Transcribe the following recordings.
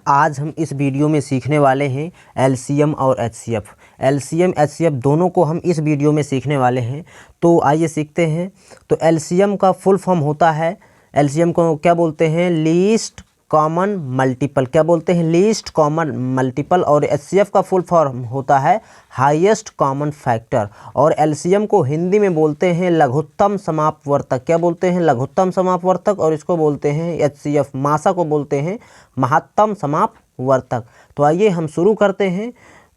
आज हम इस वीडियो में सीखने वाले हैं एलसीएम और एचसीएफ। एलसीएम एचसीएफ दोनों को हम इस वीडियो में सीखने वाले हैं। तो आइए सीखते हैं। तो एलसीएम का फुल फॉर्म होता है, एलसीएम को क्या बोलते हैं? Least common multiple. क्या बोलते हैं? Least common multiple. और एचसीएफ का फुल फॉर्म होता है हाईएस्ट कॉमन फैक्टर। और एलसीएम को हिंदी में बोलते हैं लघुत्तम समापवर्तक। क्या बोलते हैं? लघुत्तम समापवर्तक। और इसको बोलते हैं एचसीएफ, मासा को बोलते हैं महत्तम समापवर्तक। तो आइए हम शुरू करते हैं।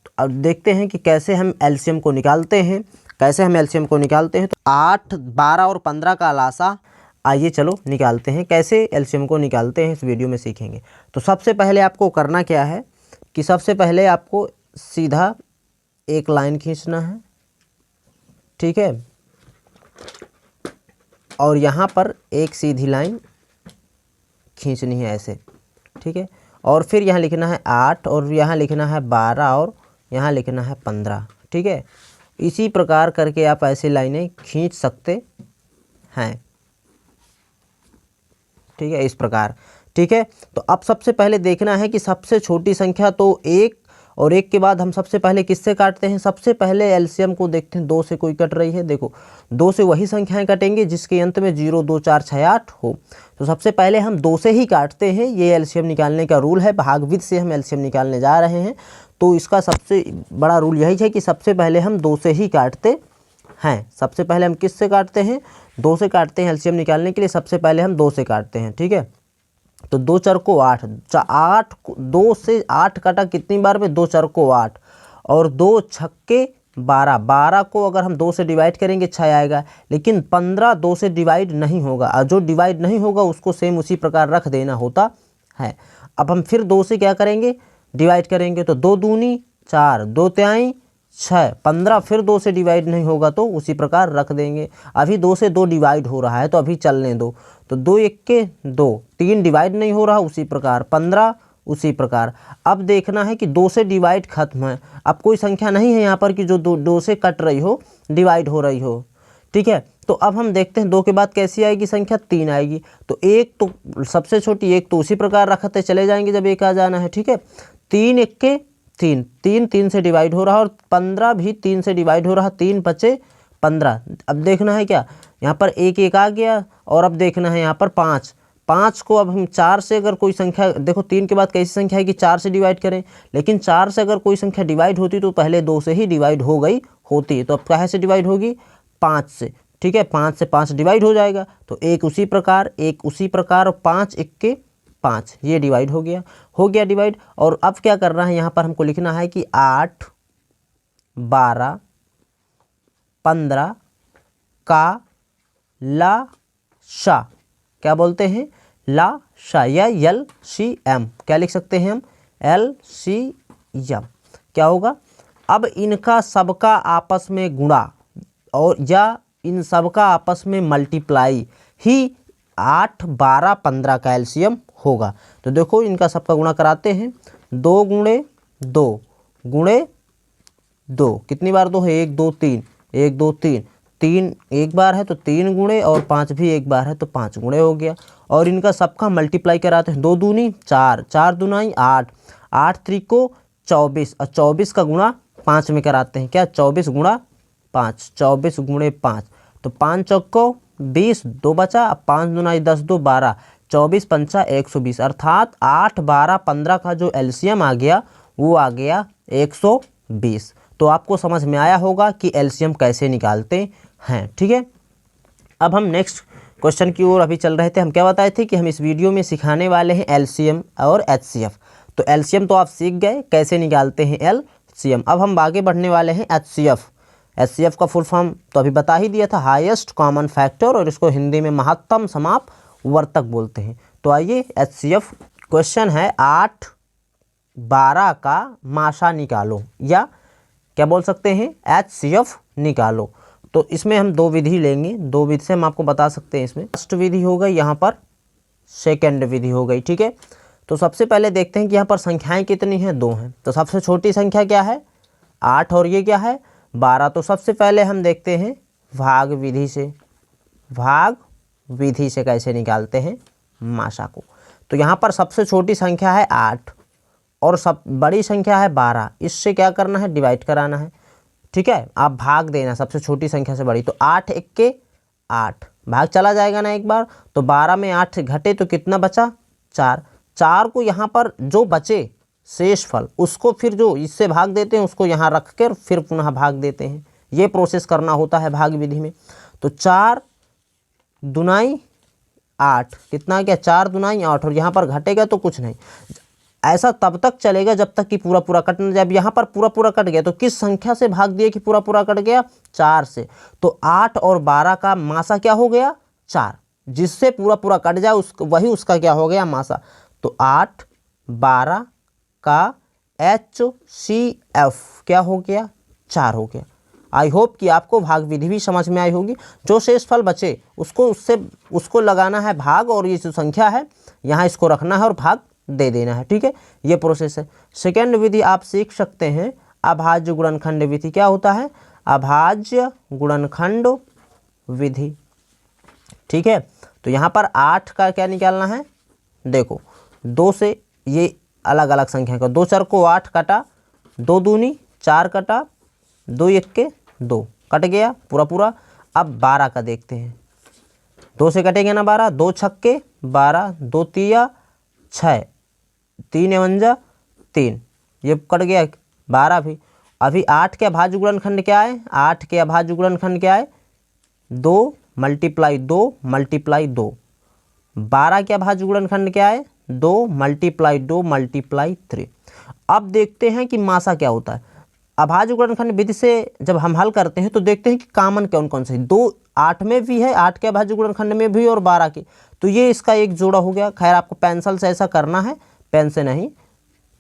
तो अब देखते हैं कि कैसे हम एलसीएम को निकालते हैं। तो 8, 12 और 15 का लासा आइए चलो निकालते हैं। कैसे एलसीएम को निकालते हैं इस वीडियो में सीखेंगे। तो सबसे पहले आपको करना क्या है कि सबसे पहले आपको सीधा एक लाइन खींचना है, ठीक है। और यहाँ पर एक सीधी लाइन खींचनी है ऐसे, ठीक है। और फिर यहाँ लिखना है 8 और यहाँ लिखना है 12 और यहाँ लिखना है 15, ठीक है। इसी प्रकार करके आप ऐसी लाइनें खींच सकते हैं, ठीक है, इस प्रकार, ठीक है। तो अब सबसे पहले देखना है कि सबसे छोटी संख्या तो 1 और 1 के बाद हम सबसे पहले किससे काटते हैं? सबसे पहले एलसीएम को देखते हैं। 2 से कोई कट रही है, देखो 2 से वही संख्याएं कटेंगे जिसके अंत में 0, 2, 4, 6, 8 हो। तो सबसे पहले हम 2 से ही काटते हैं। ये एलसीएम निकालने का रूल है, भागविध से हम एलसीएम निकालने जा रहे हैं। तो इसका सबसे बड़ा रूल यही है कि सबसे पहले हम 2 से ही काटते हैं। सबसे पहले हम किससे काटते हैं? 2 से काटते हैं। एलसीएम निकालने के लिए सबसे पहले हम 2 से काटते हैं, ठीक है। तो 2 4 को 8, 2 से 8 काटा कितनी बार में? 2 4 को 8 और 2 छक्के 12। 12 को अगर हम 2 से डिवाइड करेंगे 6 आएगा, लेकिन 15 2 से डिवाइड नहीं होगा। और जो डिवाइड नहीं होगा उसको सेम उसी प्रकार रख देना होता है। अब हम फिर 2 से क्या करेंगे? डिवाइड करेंगे। तो 2 दूनी 4, 2 तिहाई 6, 15 फिर 2 से डिवाइड नहीं होगा तो उसी प्रकार रख देंगे। अभी 2 से 2 डिवाइड हो रहा है तो अभी चलने दो। तो 2 1 के 2, 3 डिवाइड नहीं हो रहा, उसी प्रकार 15 उसी प्रकार। अब देखना है कि 2 से डिवाइड खत्म है। अब कोई संख्या नहीं है यहाँ पर कि जो 2 से कट रही हो, डिवाइड हो रही हो, ठीक है। तो अब हम देखते हैं 2 के बाद कैसी आएगी संख्या? 3 आएगी। तो 1 तो सबसे छोटी 1 तो उसी प्रकार रखते चले जाएंगे जब 1 आ जाना है, ठीक है। 3 1 के 3, 3 3 से डिवाइड हो रहा और 15 भी 3 से डिवाइड हो रहा, 3 बचे 15। अब देखना है क्या? यहाँ पर 1 1 आ गया। और अब देखना है यहाँ पर 5, 5 को अब हम 4 से अगर कोई संख्या, देखो 3 के बाद कैसी संख्या है कि 4 से डिवाइड करें, लेकिन 4 से अगर कोई संख्या डिवाइड होती तो पहले 2 से ही डिवाइड हो गई होती। तो अब कहाँ से डिवाइड होगी? 5 से, ठीक है। 5 से 5 डिवाइड हो जाएगा। तो 1 उसी प्रकार, 1 उसी प्रकार, 5 1 के 5, ये डिवाइड हो गया डिवाइड। और अब क्या करना है? यहाँ पर हमको लिखना है कि 8 12 15 का लासा। क्या बोलते हैं? लासा या एलसीएम। क्या लिख सकते हैं हम? एलसीएम। क्या होगा? अब इनका सबका आपस में गुणा और या इन सबका आपस में मल्टीप्लाई ही 8 12 15 का एलसीएम होगा। तो देखो इनका सबका गुणा कराते हैं। 2 गुणे 2 गुणे 2, कितनी बार 2 है? 1 2 3, 1 2 3, 3 एक बार है तो 3 गुणे और 5 भी एक बार है तो 5 गुणे हो गया। और इनका सबका मल्टीप्लाई कराते हैं। 2 दूनी 4, 4 दूनाई 8, 8 त्रिको 24 और 24 का गुणा 5 में कराते हैं। क्या? 24 गुणा 5, 24 गुणे 5। तो 5 चौको 20, 2 बचा, 5 दूनाई 10, 2 12, 24 पंचा 120। अर्थात 8 12 15 का जो एलसीएम आ गया वो आ गया 120। तो आपको समझ में आया होगा कि एलसीएम कैसे निकालते हैं, ठीक है। अब हम नेक्स्ट क्वेश्चन की ओर अभी चल रहे थे। हम क्या बताए थे कि हम इस वीडियो में सिखाने वाले हैं एलसीएम और एचसीएफ। तो एलसीएम तो आप सीख गए कैसे निकालते हैं एलसीएम। अब हम आगे बढ़ने वाले हैं एचसीएफ। एचसीएफ का फुल फॉर्म तो अभी बता ही दिया था, हाईएस्ट कॉमन फैक्टर, और इसको हिंदी में महत्तम समापवर्तक बोलते हैं। तो आइए एचसीएफ क्वेश्चन है 8 12 का मासा निकालो, या क्या बोल सकते हैं? एचसीएफ निकालो। तो इसमें हम 2 विधि लेंगे। 2 विधि से हम आपको बता सकते हैं। इसमें फर्स्ट विधि हो गई, यहाँ पर सेकेंड विधि हो गई, ठीक है। तो सबसे पहले देखते हैं कि यहाँ पर संख्याएं कितनी हैं? 2 हैं। तो सबसे छोटी संख्या क्या है? 8 और ये क्या है? 12। तो सबसे पहले हम देखते हैं भाग विधि से। भाग विधि से कैसे निकालते हैं मासा को। तो यहाँ पर सबसे छोटी संख्या है 8, और सब बड़ी संख्या है 12, इससे क्या करना है, डिवाइड कराना है। ठीक है, आप भाग देना सबसे छोटी संख्या से बड़ी। तो 8 एक्के 8, भाग चला जाएगा ना एक बार, तो 12 में 8 घटे तो कितना बचा, 4। 4 को यहाँ पर जो बचे शेष फल उसको फिर जो इससे भाग देते हैं उसको यहाँ रख कर फिर पुनः भाग देते हैं। ये प्रोसेस करना होता है भाग विधि में। तो 4 दुनाई 8, कितना गया, 4 दुनाई 8, और यहाँ पर घटेगा तो कुछ नहीं। ऐसा तब तक चलेगा जब तक कि पूरा पूरा कट न जाए। अब यहाँ पर पूरा पूरा कट गया तो किस संख्या से भाग दिए कि पूरा पूरा कट गया, 4 से। तो 8 और 12 का मासा क्या हो गया, 4, जिससे पूरा पूरा कट जाए वही उसका क्या हो गया, मासा। तो 8 12 का HCF क्या हो गया, 4 हो गया। आई होप कि आपको भाग विधि भी समझ में आई होगी। जो शेष फल बचे उसको लगाना है भाग, और ये जो संख्या है यहाँ इसको रखना है और भाग दे देना है। ठीक है, ये प्रोसेस है। सेकेंड विधि आप सीख सकते हैं अभाज्य गुणनखंड विधि। क्या होता है, अभाज्य गुणनखंड विधि। ठीक है, तो यहाँ पर 8 का क्या निकालना है, देखो 2 से ये अलग अलग संख्या का 2 4 को 8 कटा, 2 दूनी 4 कटा, 2 एक्के 2 कट गया पूरा पूरा। अब 12 का देखते हैं, 2 से कटेंगे ना 12, 2 छक्के 12, 2 तिया 6, 3 एवंजा 3, ये कट गया 12 भी। अभी 8 के अभाज्य गुणनखंड क्या है, 8 के अभाज्य गुणनखंड क्या है, 2 मल्टीप्लाई 2 मल्टीप्लाई 2। 12 के अभाज्य गुणनखंड क्या है, 2 मल्टीप्लाई 2 मल्टीप्लाई 3। अब देखते हैं कि मासा क्या होता है। अभाज्य गुणनखंड विधि से जब हम हल करते हैं तो देखते हैं कि कॉमन कौन कौन से, 2 8 में भी है, 8 के अभाज्य गुणनखंड में भी और 12 के, तो ये इसका एक जोड़ा हो गया। खैर आपको पेंसिल से ऐसा करना है, पेन से नहीं,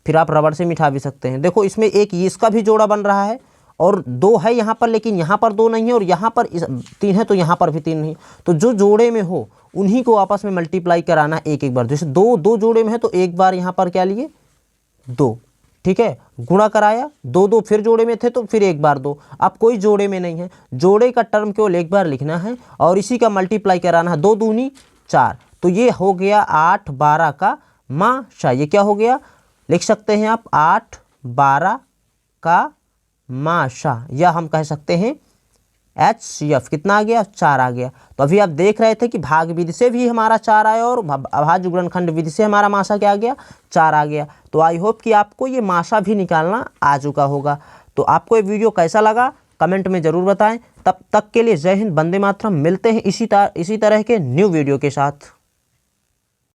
फिर आप रबड़ से मिटा भी सकते हैं। देखो इसमें एक इसका भी जोड़ा बन रहा है, और 2 है यहाँ पर, लेकिन यहाँ पर 2 नहीं है, और यहाँ पर 3 है तो यहाँ पर भी 3 नहीं। तो जो जोड़े में हो उन्हीं को आपस में मल्टीप्लाई कराना एक एक बार। जैसे 2 जोड़े में है तो एक बार यहाँ पर क्या लिए, 2। ठीक है, गुणा कराया, 2 फिर जोड़े में थे तो फिर एक बार 2। अब कोई जोड़े में नहीं है, जोड़े का टर्म केवल एक बार लिखना है और इसी का मल्टीप्लाई कराना है, 2 दूनी 4। तो ये हो गया 8 12 का मासा। ये क्या हो गया, लिख सकते हैं आप 8 12 का मासा, या हम कह सकते हैं HCF। कितना आ गया, 4 आ गया। तो अभी आप देख रहे थे कि भाग विधि से भी हमारा 4 आया और अभाज्य गुणनखंड विधि से हमारा मासा क्या आ गया, 4 आ गया। तो आई होप कि आपको ये मासा भी निकालना आ चुका होगा। तो आपको ये वीडियो कैसा लगा कमेंट में ज़रूर बताएं। तब तक के लिए जय हिंद, वंदे मातरम। मिलते हैं इसी तरह के न्यू वीडियो के साथ।